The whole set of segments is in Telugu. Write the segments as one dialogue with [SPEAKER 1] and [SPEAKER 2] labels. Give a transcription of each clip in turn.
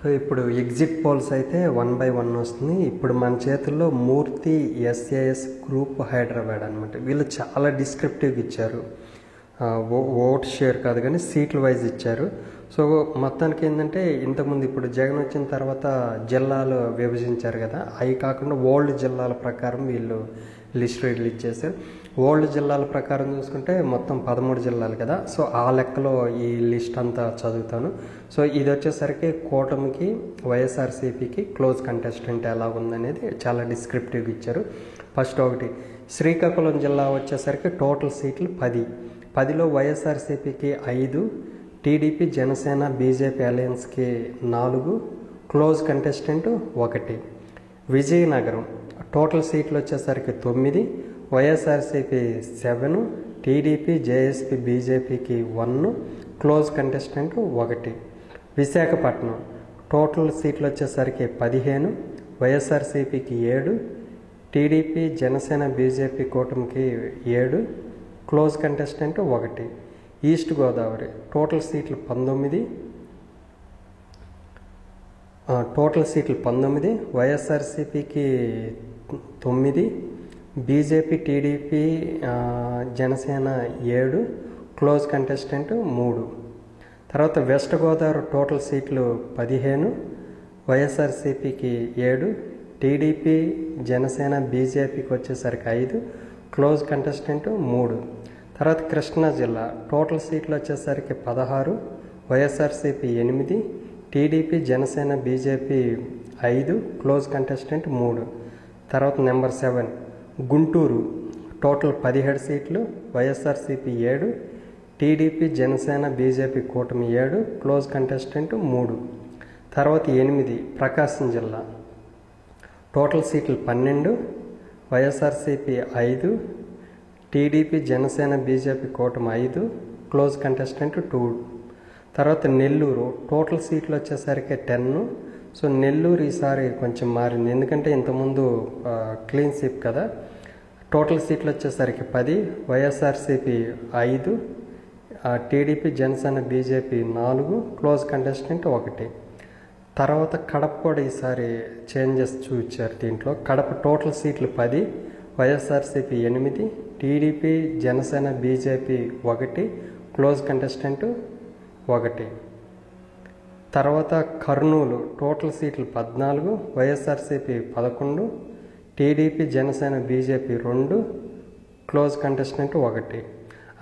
[SPEAKER 1] సో ఇప్పుడు ఎగ్జిట్ పోల్స్ అయితే 1/1 వస్తుంది. ఇప్పుడు మన చేతుల్లో మూర్తి ఎస్ఏఎస్ గ్రూప్ హైదరాబాద్ అనమాట. వీళ్ళు చాలా డిస్క్రిప్టివ్గా ఇచ్చారు. ఓట్ షేర్ కాదు కానీ సీట్ల వైజ్ ఇచ్చారు. సో మొత్తానికి ఏంటంటే ఇంతకుముందు ఇప్పుడు జగన్ వచ్చిన తర్వాత జిల్లాలు విభజించారు కదా, అవి కాకుండా ఓల్డ్ జిల్లాల ప్రకారం వీళ్ళు లిస్ట్ రిలీజ్ చేశారు. ఓల్డ్ జిల్లాల ప్రకారం చూసుకుంటే మొత్తం 13 జిల్లాలు కదా. సో ఆ లెక్కలో ఈ లిస్ట్ అంతా చదువుతాను. సో ఇది వచ్చేసరికి కూటమికి వైఎస్ఆర్సీపీకి క్లోజ్ కంటెస్టెంట్ ఎలా ఉందనేది చాలా డిస్క్రిప్టివ్గా ఇచ్చారు. ఫస్ట్ ఒకటి శ్రీకాకుళం జిల్లా వచ్చేసరికి టోటల్ సీట్లు 10లో వైఎస్ఆర్సీపీకి 5, టీడీపీ జనసేన బీజేపీ అలయన్స్కి 4, క్లోజ్ కంటెస్టెంట్ 1. విజయనగరం టోటల్ సీట్లు వచ్చేసరికి 9, వైఎస్ఆర్సీపీ 7, టీడీపీ జేఎస్పీ బీజేపీకి 1, క్లోజ్ కంటెస్టెంట్ 1. విశాఖపట్నం టోటల్ సీట్లు వచ్చేసరికి 15, వైఎస్ఆర్సీపీకి 7, టీడీపీ జనసేన బీజేపీ కూటమికి 7, close contestant 1. East Godavari total సీట్లు 19, వైఎస్ఆర్సీపీకి 9, BJP TDP Janasena 7, close contestant 3. తర్వాత వెస్ట్ గోదావరి టోటల్ సీట్లు 15, వైఎస్ఆర్సీపీకి 7, టీడీపీ జనసేన బీజేపీకి వచ్చేసరికి 5, క్లోజ్ కంటెస్టెంట్ 3. తర్వాత కృష్ణా జిల్లా టోటల్ సీట్లు వచ్చేసరికి 16, YSRCP 8, TDP Janasena BJP 5, close contestant 3. తర్వాత నెంబర్ 7 గుంటూరు టోటల్ 17 సీట్లు, వైఎస్ఆర్సీపీ 7, టీడీపీ జనసేన బీజేపీ కూటమి 7, క్లోజ్ కంటెస్టెంట్ 3. తర్వాత 8 ప్రకాశం జిల్లా టోటల్ సీట్లు 12, వైఎస్ఆర్సీపీ 5, టీడీపీ జనసేన బీజేపీ కూటమి 5, క్లోజ్ కంటెస్టెంట్ 2. తర్వాత నెల్లూరు టోటల్ సీట్లు వచ్చేసరికి 10. సో నెల్లూరు ఈసారి కొంచెం మారింది, ఎందుకంటే ఇంతకుముందు క్లీన్ స్వీప్ కదా. టోటల్ సీట్లు వచ్చేసరికి 10, YSRCP 5, TDP Janasena BJP 4, close contestant 1. తర్వాత కడప కూడా ఈసారి చేంజెస్ చూపించారు. దీంట్లో కడప టోటల్ సీట్లు 10, YSRCP 8, TDP Janasena BJP 1, close contestant 1. తర్వాత కర్నూలు టోటల్ సీట్లు 14, YSRCP 11, TDP Janasena BJP 2, close contestant 1.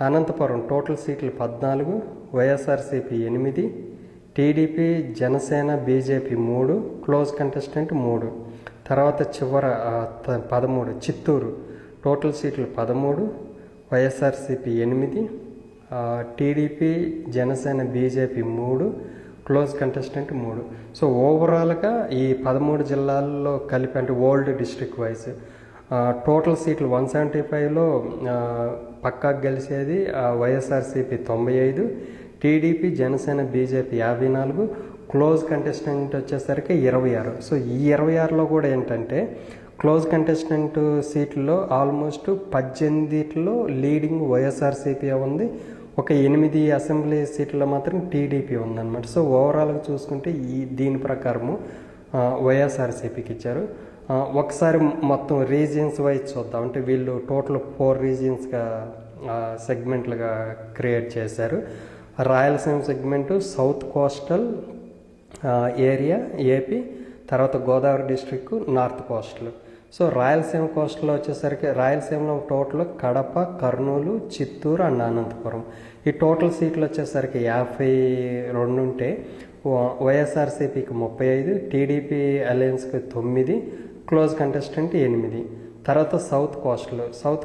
[SPEAKER 1] Anantapur total సీట్లు 14, YSRCP 8, TDP Janasena BJP 3, close contestant 3. తర్వాత 13 చిత్తూరు టోటల్ సీట్లు 13, YSRCP 8, TDP Janasena BJP 3, close contestant 3. So ఓవరాల్గా ఈ 13 జిల్లాల్లో కలిపి అంటే ఓల్డ్ డిస్ట్రిక్ట్ వైజ్ టోటల్ సీట్లు 175లో పక్కాకు గెలిచేది YSRCP 95, TDP Janasena BJP 54, close contestant వచ్చేసరికి 26. సో ఈ 26లో కూడా ఏంటంటే క్లోజ్ కంటెస్టెంట్ సీట్లలో ఆల్మోస్ట్ 18లో లీడింగ్ వైఎస్ఆర్సీపీ ఉంది, ఒక 8 అసెంబ్లీ సీట్లలో మాత్రం టీడీపీ ఉందన్నమాట. సో ఓవరాల్గా చూసుకుంటే దీని ప్రకారము వైఎస్ఆర్సీపీకి ఇచ్చారు. ఒకసారి మొత్తం రీజియన్స్ వైజ్ చూద్దాం. అంటే వీళ్ళు టోటల్ 4 రీజియన్స్గా సెగ్మెంట్లుగా క్రియేట్ చేశారు. Rayalaseema segment, south coastal area AP, తర్వాత Godavari district, north coastal. So Rayalaseema కోస్టల్లో వచ్చేసరికి రాయలసీమలో టోటల్ కడప, కర్నూలు, చిత్తూరు అండ్ అనంతపురం. ఈ టోటల్ సీట్లు వచ్చేసరికి 52 ఉంటే వైఎస్ఆర్సీపీకి 35, టీడీపీ అలయన్స్కి 9, క్లోజ్ కంటెస్టెంట్ 8. తర్వాత సౌత్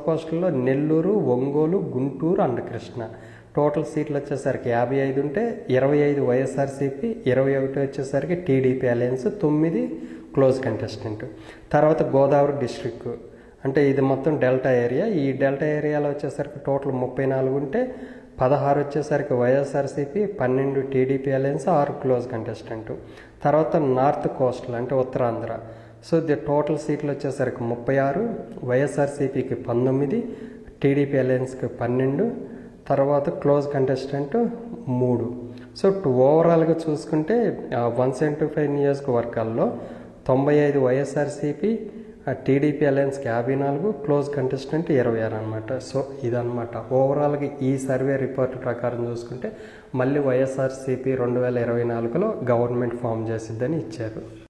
[SPEAKER 1] కోస్టల్లో నెల్లూరు, ఒంగోలు, గుంటూరు అండ్ కృష్ణా. టోటల్ సీట్లు వచ్చేసరికి 55 ఉంటే 25 వైఎస్ఆర్సీపీ, 21 వచ్చేసరికి టీడీపీ అలయన్స్, 9 క్లోజ్ కంటెస్టెంట్. తర్వాత గోదావరి డిస్ట్రిక్ట్ అంటే ఇది మొత్తం డెల్టా ఏరియా. ఈ డెల్టా ఏరియాలో వచ్చేసరికి టోటల్ 34 ఉంటే 16 వచ్చేసరికి YSRCP, 12 TDP alliance, 6 close contestant. తర్వాత నార్త్ కోస్టల్ అంటే ఉత్తరాంధ్ర. సో ది టోటల్ సీట్లు వచ్చేసరికి 36, వైఎస్ఆర్సీపీకి 19, టీడీపీ అలయన్స్కి 12, తర్వాత క్లోజ్ కంటెస్టెంట్ 3. సో ఓవరాల్గా చూసుకుంటే 175 నియోజకవర్గాల్లో 95 వైఎస్ఆర్సీపీ, టీడీపీ అలయన్స్కి 54, క్లోజ్ కంటెస్టెంట్ 26 అనమాట. సో ఇదనమాట ఓవరాల్గా ఈ సర్వే రిపోర్ట్ ప్రకారం చూసుకుంటే మళ్ళీ వైఎస్ఆర్సీపీ 2024లో గవర్నమెంట్ ఫామ్ చేసిద్దని ఇచ్చారు.